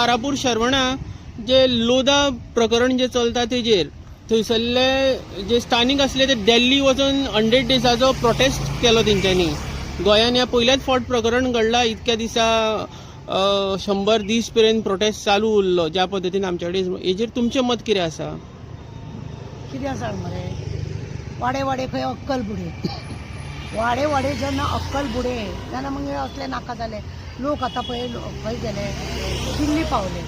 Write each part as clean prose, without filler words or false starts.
तारापूर शरवणा जे लोधा प्रकरण जे चलता तेजेर थंयसरले जे स्थानिक असले ते दिल्ली वचून 100 डेजाचो प्रोटेस्ट केलो तेंच्यांनी. गोंयान ह्या पयल्याच फावट प्रकरण घडला. इतक्या दिसा 100 दीस पर्यंत प्रोटेस्ट चालू उरलो ज्या पद्दतीन आमचे कडेन. हेजेर तुमचें मत कितें आसा? कितें आसा मरे, वाडे वाडे खंय अक्कल बुडे, वाडे वाडे जेन्ना अक्कल बुडे तेन्ना मागीर असले नाका जाले. लोक आतां पळय खंय गेले, दिल्ली पावले,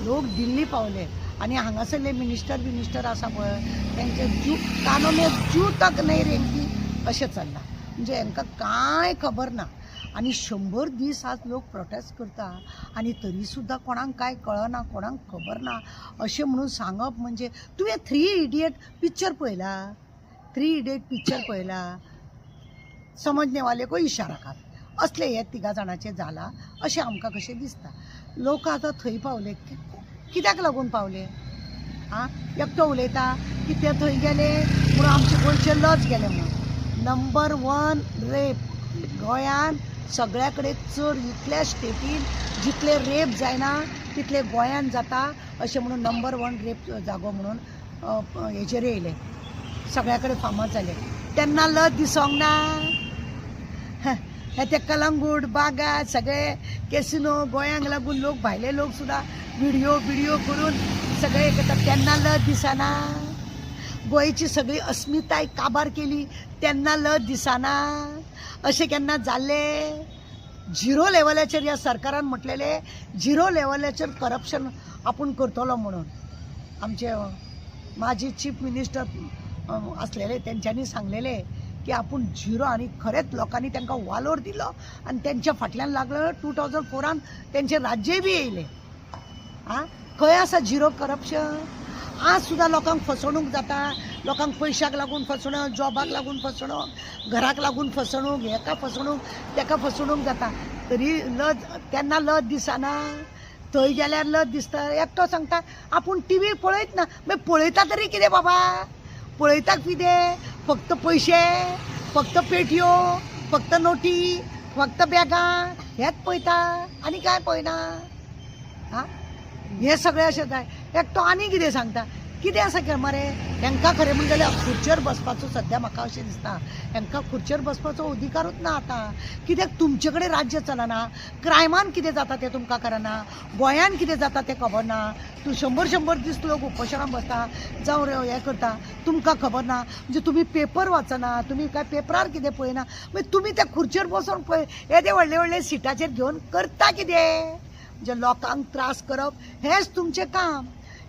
लोक दिल्ली पावले. आनी हांगासरले मिनिस्टर आसा पळय तेंचे जू कानो में जू तक नहीं रेंगती अशें चल्लां. म्हणजे हांकां कांय खबर ना. आनी 100 दीस आज लोक प्रोटेस्ट करता आनी तरी सुद्दां कोणाक कांय कळना, कोणाक खबर ना अशें म्हणून सांगप. म्हणजे तुवें 3 इडियट पिक्चर पळयला? 3 इडियट पिक्चर पळयला? समजने वाले को इशारा कर असले हे 3 जाणांचे जाला अशें आमकां कशें दिसता. लोक आतां थंय पावले, कित्याक लागून पावले? एकटो उलयता की ते थंय गेले म्हणून आमचे गोंयचे लज गेले म्हणून. नंबर 1 रेप गोंयान सगळ्या कडेन चड. इतल्या स्टेटीन जितले रेप जायना तितले गोंयान जाता अशें म्हणून नंबर 1 रेप जागो म्हणून हेचेर येयले, सगळ्या कडेन फामाद जाले. तेन्ना लज दिसोंक ना? हे ते कलंगूट बागा सगळे कॅसिनो गोंयांक लागून लोक भायले लोक सुद्दां व्हिडिओ करून सगळे करतात. तेन्ना लज दिसना? गोंयची सगळी अस्मिताय काबार केली तेन्ना लज दिसना? अशें केन्ना जाल्ले? 0 लेवलाचेर ह्या सरकारान म्हटलेले 0 लेवलाचेर करप्शन आपूण करतलो म्हणून. आमचे माजी चीफ मिनिस्टर असलेले तेंच्यांनी सांगलेले की आपूण 0 आनी खरेंच लोकांनी तांकां वालोर दिलो आनी तेंच्या फाटल्यान लागलो. 2004 तेंचे राज्यय बी येयले. खंय आसा 0 करप्शन? आज सुद्दां लोकांक फसवणूक जाता. लोकांक पयशाक लागून फसवणूक, जॉबाक लागून फसवणूक, घराक लागून फसवणूक, हेका फसवणूक तेका फसवणूक जाता. तरी लज तेन्ना लज दिसना? थंय गेल्यार लज दिसता. एकटो सांगता आपूण टीव्ही पळयत ना. मागीर पळयता तरी कितें बाबा? पळयता कितें? फक्त पयशे, फक्त पेटयो, फक्त नोटी, फक्त बॅगां हेच पळयता आनी काय पळयना? हे सगळें अशें जाय. एकटो आनी कितें सांगता? कितें आसा की मरे हांकां खरें म्हणलें जाल्यार खुर्चेर बसपाचो सद्या म्हाका अशें दिसता हांकां खुर्चेर बसपाचो अधिकारूच ना आतां. कित्याक तुमचे कडेन राज्य चलना. क्रायमान कितें जाता तें तुमकां कळना. गोंयान कितें जाता तें खबर ना. तूं 100 दीस लोक उपोशणां बसता जावं हें करता तुमकां खबर ना. म्हणजे तुमी पेपर वाचना, तुमी काय पेपरार कितें पळयना. मागीर तुमी त्या खुर्चेर बसून पळय येदे व्हडले व्हडले सिटाचेर घेवन करता कितें? म्हणजे लोकांक त्रास करप हेच तुमचें काम.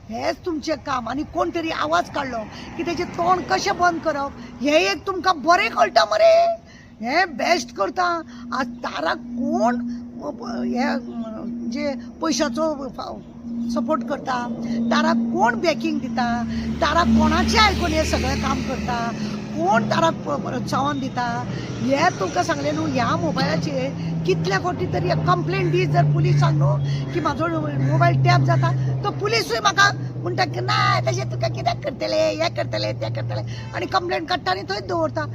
हेच तुमचें काम. आनी कोण तरी आवाज काडलो की तेजें तोंड कशें बंद करप हें एक तुमकां बरें कळटा मरे. हें बेस्ट करता. आज ताराक कोण हे जे पयशाचो सपोर्ट करता, ताराक कोण बॅकींग दिता, ताराक कोणाचें आयकून हें सगळें काम करता, कोण ताराक प्रोत्साहन दिता हें तुमकां सांगलें न्हू. ह्या मोबायलाचेर कितल्या फावटी तरी कंप्लेंट दी जर पुलिसांक न्हू की म्हाजो मोबायल टॅप जाता तो पुलिसूय म्हाका म्हणटा की ना तशें तुका कित्याक करतले, हें करतले तें करतले आनी कंप्लेंट काडटा आनी थंयच दवरता.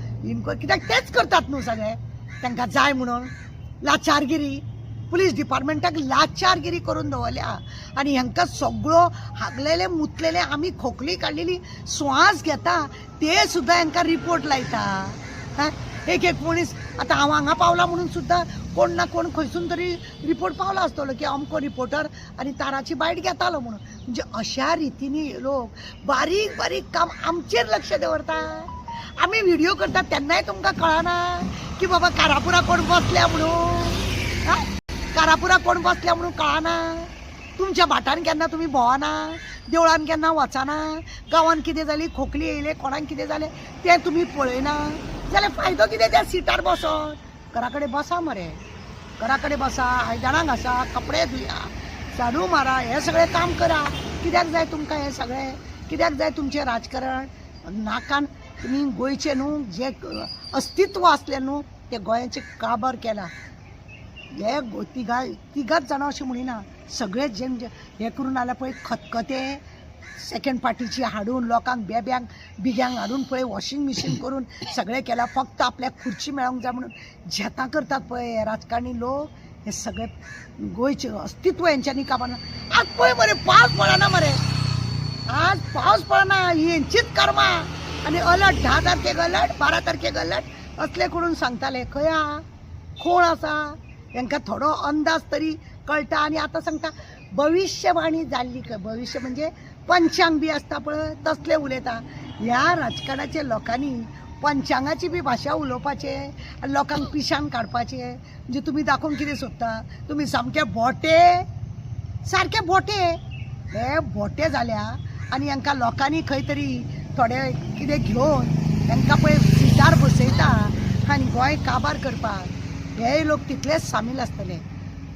कित्याक तेच करतात न्हू सगळे. तांकां जाय म्हणून लाचारगिरी. पुलीस डिपार्टमेंटाक लाचारगिरी करून दवरल्या आनी हांकां सगळो हागलेले मुतलेले आमी खोकली काडलेली श्वास घेता ते सुद्दां हांकां रिपोर्ट लायता. एक मनीस आतां हांव हांगा पावला म्हणून सुद्दां कोण ना कोण खंयसून तरी रिपोर्ट पावला आसतलो की अमको रिपोर्टर आनी ताराची बायट घेतालो म्हणून. म्हणजे अशा रितीनी लोक बारीक बारीक काम आमचेर लक्ष दवरता. आमी व्हिडिओ करता तेन्नाय तुमकां कळना की बाबा कारापुरा कोण बसल्या म्हणून. कारापुरा कोण बसल्या म्हणून कळना. तुमच्या भाटान केन्ना तुमी भोंवना, देवळान केन्ना वचना, गांवान कितें जाली, खोकली येयले, कोणाक कितें जालें तें तुमी पळयना जाल्यार फायदो कितें त्या सिटार बसोन? घरा कडेन बसा मरे. घरा कडेन बसा, आयदनां घासा, कपडे धुया, झाडू मारा, हें सगळें काम करा. कित्याक जाय तुमकां हें सगळें? कित्याक जाय तुमचें राजकारण? नाकान तुमी गोंयचें न्हू जें अस्तित्व आसलें न्हू तें गोंयाचें काबार केलां. हे तिगाच जाणां अशें म्हणिना. सगळे जे हे करून आल्या पळय खतखते सेकंड पार्टीची हाडून लोकांक बेब्यांक बिग्यांक हाडून पळय वॉशिंग मशीन करून सगळें केलां. फक्त आपल्याक खुर्ची मेळोंक जाय म्हणून झेतां करतात पळय हे राजकारणी लोक. हे सगळे गोयचे अस्तित्व यांच्यानी कामाना आज पळय मरे पावस पडना मरे आज पावस पडना यांचीच कर्मा आणि अलर्ट 10 तारखेक अलर्ट 12 तारखेक अलर्ट असले करून सांगताले खंय कोण आसा यांका थोडो अंदाज तरी कळटा आणि आता सांगता भविष्यवाणी जाल्ली भविष्य म्हणजे पंचांग बी असता पळय तसले उलयता ह्या राजकारणाचे लोकांनी पंचांगाची बी भाशा उलोवपाचे आनी लोकांक पिशान काडपाचे म्हणजे तुम्ही दाखोवन कितें सोदता तुम्ही सामके बोटे सारके बोटे हे बोटे जाल्या आनी हांकां लोकांनी खंय तरी थोडे कितें घेवन हांकां पळय सिटार बसयता आनी गोंय काबार करपाक हे लोक तितलेच सामील आसतले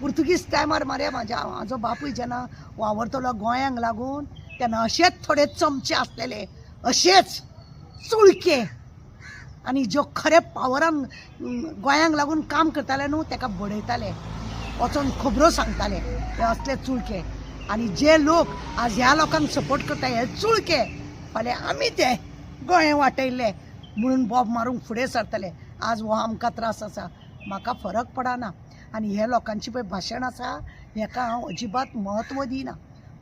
पुर्तुगीज टायमार मरे म्हाजो बापूय जेन्ना वावरतलो गोंयांक लागून तेन्ना अशेच थोडे चमचे आसलेले अशेच चुळके आनी ज्यो खरे पावरान गोंयांक लागून काम करताले न्हू ताका बडयताले वचोन खबरो सांगताले हे असले चुळके आनी जे लोक आज ह्या लोकांक सपोर्ट करता हे चुळके फाल्यां आमी ते गोंय वाटयल्ले म्हणून बॉब मारूंक फुडें सरतले आज हो आमकां त्रास आसा म्हाका फरक पडना आनी हे लोकांची पळय भाशण आसा हेका हांव अजिबात म्हत्व दिना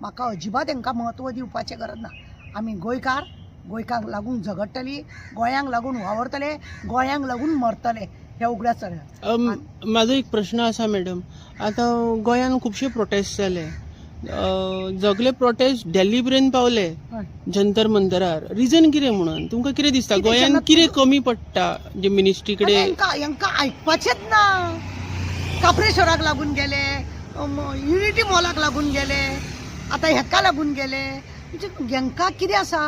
म्हाका अजिबात हांकां म्हत्व दिवपाचें गरज ना आमी गोंयकार गोंयकांक लागून झगडटली गोंयांक लागून वावरतले गोंयांक लागून मरतले हे उगड्याच सगळें म्हाजो एक प्रश्न आसा मॅडम आतां गोंयान खुबशे प्रोटेस्ट जाले सगळे प्रोटेस्ट दिल्ली पर्यंत पावले जंतर मंतरार रिजन कितें म्हणून तुमकां कितें दिसता गोंयान कितें कमी पडटा जे मिनिस्ट्री कडेन हांकां आयकपाचेंच ना काप्रेश्वराक लागून गेले युनिटी मॉलाक लागून गेले आतां हेका लागून गेले म्हणजे हांकां कितें आसा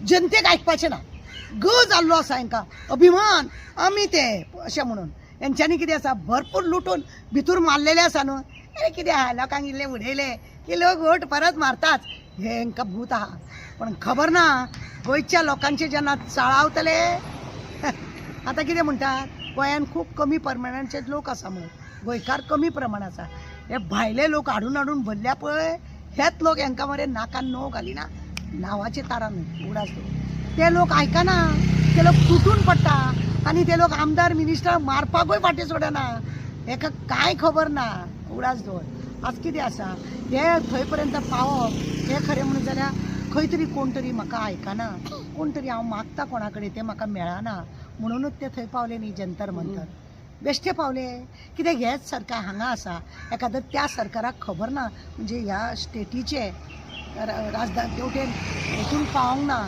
जनतेक आयकपाचें ना जाल्लो आसा हांकां अभिमान आमी ते अशें म्हणून हेंच्यांनी कितें आसा भरपूर लुटून भितूर मारलेले आसा न्हू अरे कितें आहा लोकांक इल्ले उडयले की लोक वोट परत मारतात हे हांकां भूत आहा पण खबर ना गोंयच्या लोकांचे जेन्ना चाळावतले आतां कितें म्हणटात गोंयान खूब कमी परमनंटचे लोक आसा म्हणून गोंयकार कमी प्रमाण आसा हे भायले लोक हाडून हाडून भरल्या पळय हेच लोक हांकां मरे नाकान नो घालिना नांवाचे तारान उडास ते लोक आयकना ते लोक तुटून पडटा आनी ते लोक आमदार मिनिस्टर मारपाकूय फाटीं सोडना हेका कांय खबर ना उडास दवर आज कितें आसा हे थंय पर्यंत पावप हे खरें म्हणून जाल्यार खंय तरी कोण तरी म्हाका आयकना कोण तरी हांव मागता कोणा कडेन तें म्हाका मेळना म्हणूनच ते थंय पावले न्ही जंतर मंतर बेश्टे पावले कित्याक हेच सरकार हांगा आसा एखादं त्या सरकाराक खबर ना म्हणजे ह्या स्टेटीचे राजधानी तेवटेन हेतून पावोंक ना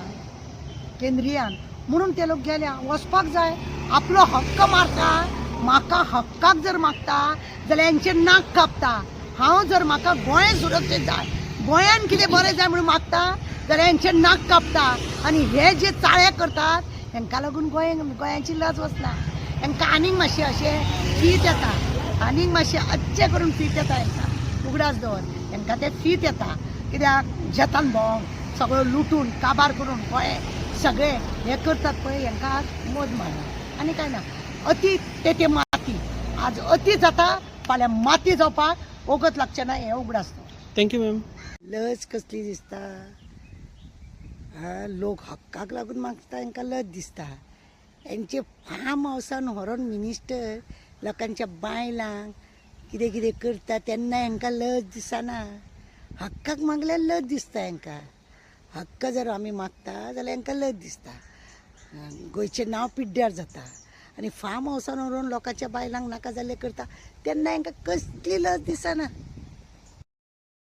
केंद्रीयान म्हणून ते लोक गेल्या वचपाक जाय आपलो हक्क मारता म्हाका हक्काक जर मागता जाल्यार हेंचे नाक कापता हांव जर म्हाका गोंय सुरक्षीत जाय गोंयान कितें बरें जाय म्हणून मागता जाल्यार हेंचे नाक कापता आनी हे जे चाळे करतात हेंका लागून गोंयांची लज वचना हेंकां आनीक मातशें अशें फीट येता आनीक मातशें अच्छे करून फीट येता हेंकां उगडास दवर हेंकां तें फीट येता कित्याक जेतान भोंवंक सगळो लुटून काबार करून गोंय सगळे हे करतात पळय हेंकां आज मोद मारना आनी कांय ना अति ते माती आज अति जाता फाल्यां माती जावपाक ओगत लागचें ना हें उगडास थँक्यू मॅम लज कसली दिसता लोक हक्काक लागून मागता हांकां लज दिसता हेंचे फार्म हावसान व्हरोन मिनिस्टर लोकांच्या बायलांक कितें कितें करता तेन्ना हांकां लज दिसना हक्काक मागल्यार लज दिसता हांकां हक्क जर आमी मागता जाल्यार हांकां लज दिसता गोंयचें नांव पिड्ड्यार जाता आनी फार्म हावसान व्हरून लोकांच्या बायलांक नाका जाल्लें करता तेन्ना हांकां कसली लज दिसना